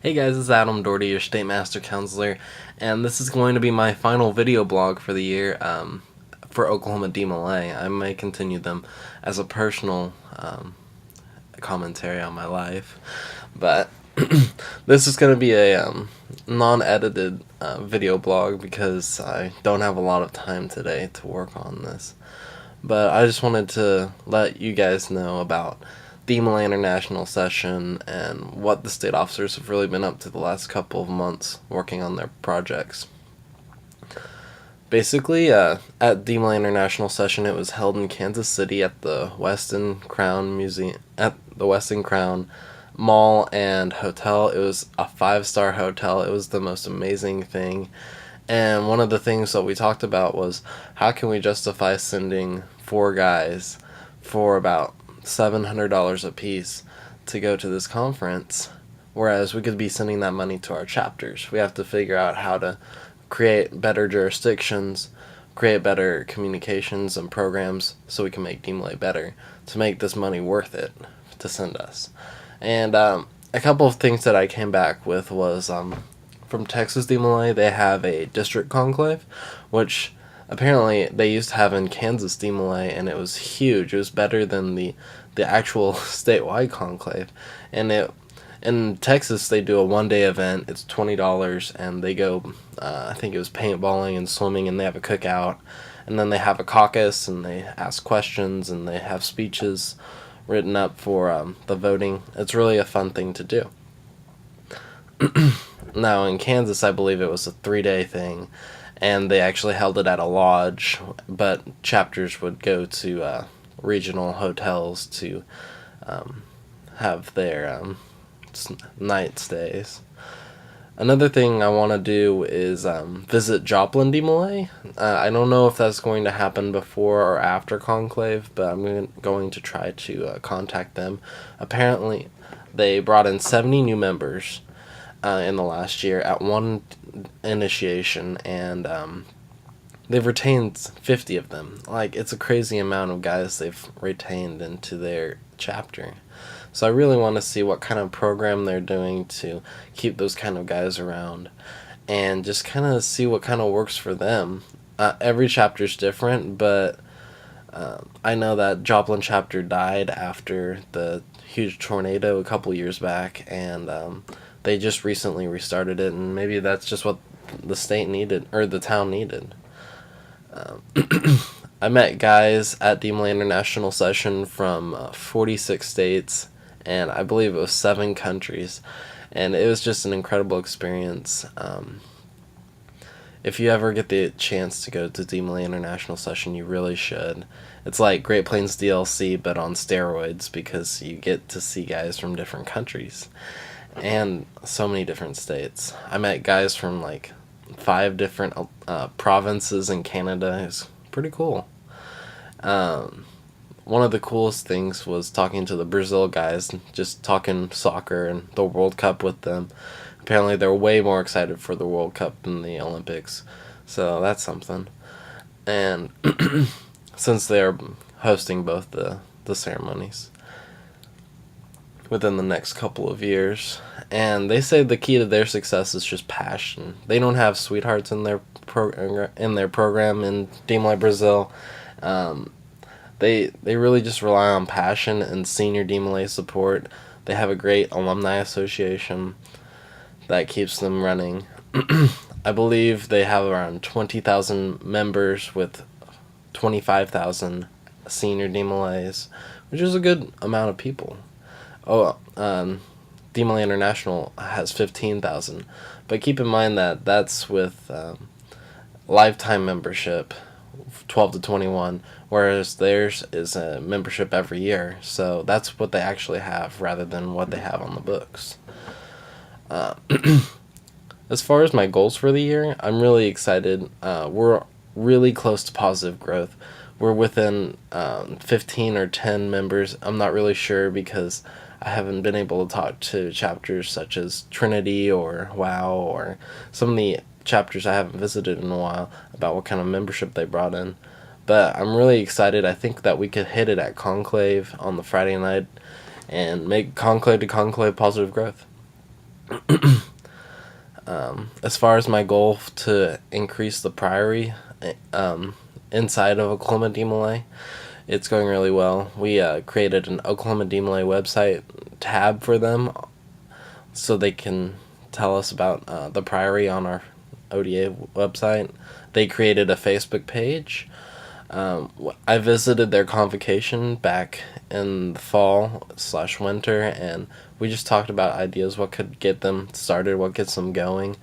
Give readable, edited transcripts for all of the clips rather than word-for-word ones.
Hey guys, it's Adam Doherty, your State Master Councilor, and this is going to be my final video blog for the year for Oklahoma DeMolay. I may continue them as a personal commentary on my life, but this is going to be a non-edited video blog because I don't have a lot of time today to work on this. But I just wanted to let you guys know about DeMolay International Session and what the state officers have really been up to the last couple of months working on their projects. Basically, at DeMolay International Session, it was held in Kansas City at the Westin Crown Museum, at the Westin Crown Mall and Hotel. It was a 5-star hotel. It was the most amazing thing. And one of the things that we talked about was how can we justify sending 4 guys for about $700 a piece to go to this conference, whereas we could be sending that money to our chapters. We have to figure out how to create better jurisdictions, create better communications and programs so we can make DeMolay better, to make this money worth it to send us. And a couple of things that I came back with was from Texas DeMolay, they have a district conclave, which apparently they used to have in Kansas DeMolay, and it was huge. It was better than the actual statewide conclave. And in Texas, they do a one-day event. It's $20, and they go, I think it was paintballing and swimming, and they have a cookout. And then they have a caucus, and they ask questions, and they have speeches written up for the voting. It's really a fun thing to do. Now, in Kansas, I believe it was a 3-day thing, and they actually held it at a lodge, but chapters would go to regional hotels to have their night stays. Another thing I want to do is visit Joplin DeMolay. I don't know if that's going to happen before or after Conclave, but I'm going to try to contact them. Apparently, they brought in 70 new members in the last year at one initiation, and they've retained 50 of them. Like, it's a crazy amount of guys they've retained into their chapter. So I really want to see what kind of program they're doing to keep those kind of guys around, and just kind of see what kind of works for them. Every chapter's different, but I know that Joplin chapter died after the huge tornado a couple years back, and they just recently restarted it, and maybe that's just what the state needed, or the town needed. I met guys at DeMolay International Session from 46 states, and I believe it was 7 countries, and it was just an incredible experience. If you ever get the chance to go to DeMolay International Session, you really should. It's like Great Plains DLC, but on steroids, because you get to see guys from different countries and so many different states. I met guys from like 5 different provinces in Canada. It's pretty cool. One of the coolest things was talking to the Brazil guys, just talking soccer and the World Cup with them. Apparently they're way more excited for the World Cup than the Olympics, so that's something. And since they're hosting both the ceremonies within the next couple of years, and they say the key to their success is just passion. They don't have sweethearts in their program in DeMolay Brazil. They really just rely on passion and senior DeMolay support. They have a great alumni association that keeps them running. I believe they have around 20,000 members with 25,000 senior DeMolays, which is a good amount of people. DeMolay International has 15,000, but keep in mind that that's with lifetime membership, 12 to 21, whereas theirs is a membership every year, so that's what they actually have rather than what they have on the books. As far as my goals for the year, I'm really excited. We're really close to positive growth. We're within 15 or 10 members. I'm not really sure because I haven't been able to talk to chapters such as Trinity or WOW or some of the chapters I haven't visited in a while about what kind of membership they brought in. But I'm really excited. I think that we could hit it at Conclave on the Friday night and make Conclave to Conclave positive growth. As far as my goal to increase the Priory inside of Oklahoma DeMolay, it's going really well. We created an Oklahoma DeMolay website tab for them so they can tell us about the Priory on our ODA website. They created a Facebook page. I visited their convocation back in the fall/winter, and we just talked about ideas, what could get them started, what gets them going,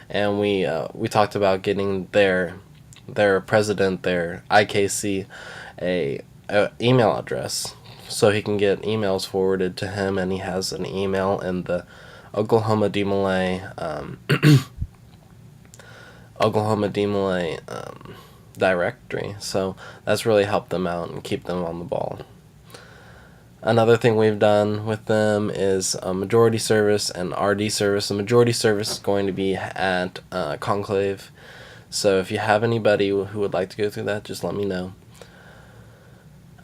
and we talked about getting their president, their IKC, a email address so he can get emails forwarded to him, and he has an email in the Oklahoma DeMolay Oklahoma DeMolay directory, so that's really helped them out and keep them on the ball. Another thing we've done with them is majority service and RD service. The majority service is going to be at Conclave, so if you have anybody who would like to go through that, just let me know.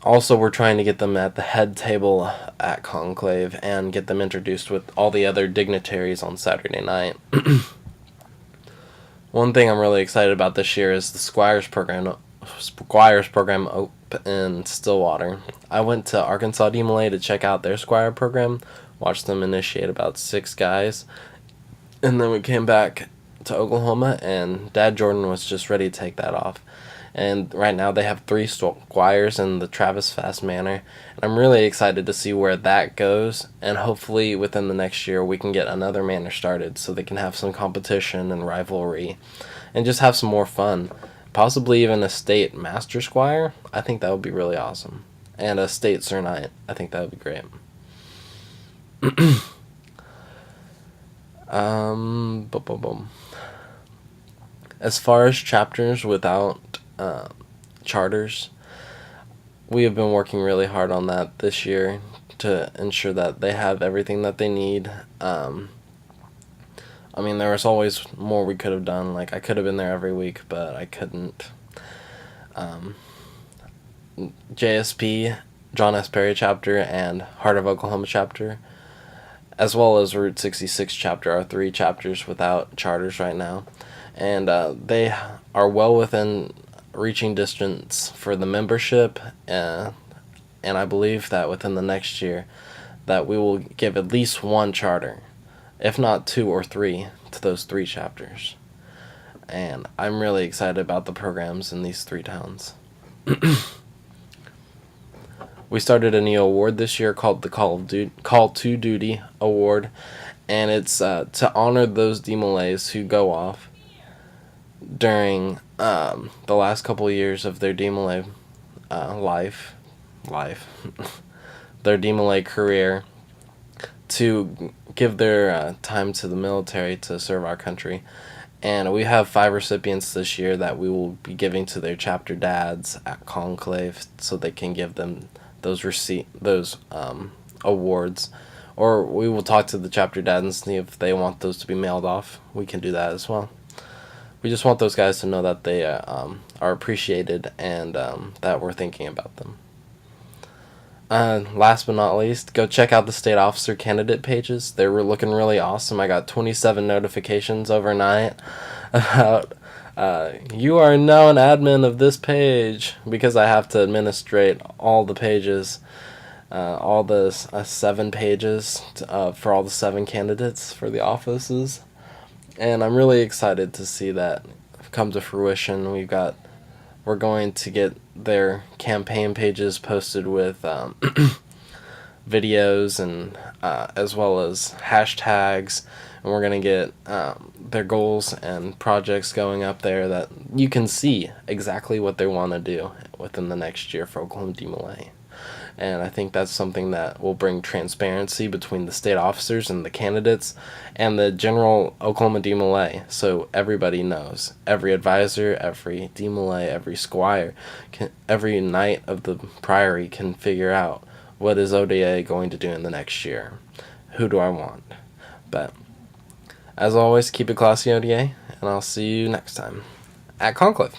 Also, we're trying to get them at the head table at Conclave and get them introduced with all the other dignitaries on Saturday night. One thing I'm really excited about this year is the Squires program in Stillwater. I went to Arkansas DeMolay to check out their Squire program, watched them initiate about 6 guys, and then we came back to Oklahoma, and Dad Jordan was just ready to take that off. And right now they have 3 Squires in the Travis Fast Manor, and I'm really excited to see where that goes, and hopefully within the next year we can get another manor started so they can have some competition and rivalry and just have some more fun. Possibly even a state Master Squire. I think that would be really awesome. And a state Sir Knight. I think that would be great. As far as chapters without charters, we have been working really hard on that this year to ensure that they have everything that they need. I mean, there was always more we could have done. Like, I could have been there every week, but I couldn't. JSP, John S. Perry chapter, and Heart of Oklahoma chapter, as well as Route 66 chapter, are 3 chapters without charters right now. And they are well within reaching distance for the membership, and I believe that within the next year that we will give at least 1 charter, if not 2 or 3, to those 3 chapters. And I'm really excited about the programs in these 3 towns. We started a new award this year called the Call to Duty Award, and it's to honor those DeMolays who go off during the last couple of years of their DeMolay life, their DeMolay career, to give their time to the military to serve our country. And we have 5 recipients this year that we will be giving to their chapter dads at Conclave so they can give them those awards. Or we will talk to the chapter dads and see if they want those to be mailed off. We can do that as well. We just want those guys to know that they are appreciated and that we're thinking about them. Last but not least, go check out the state officer candidate pages. They were looking really awesome. I got 27 notifications overnight about you are now an admin of this page, because I have to administrate all the pages, all the 7 pages for all the 7 candidates for the offices. And I'm really excited to see that come to fruition. We're going to get their campaign pages posted with videos and as well as hashtags, and we're going to get their goals and projects going up there that you can see exactly what they want to do within the next year for Oklahoma DeMolay. And I think that's something that will bring transparency between the state officers and the candidates and the general Oklahoma DeMolay, so everybody knows. Every advisor, every DeMolay, every squire, every knight of the priory can figure out what is ODA going to do in the next year. Who do I want? But as always, keep it classy, ODA, and I'll see you next time at Conclave.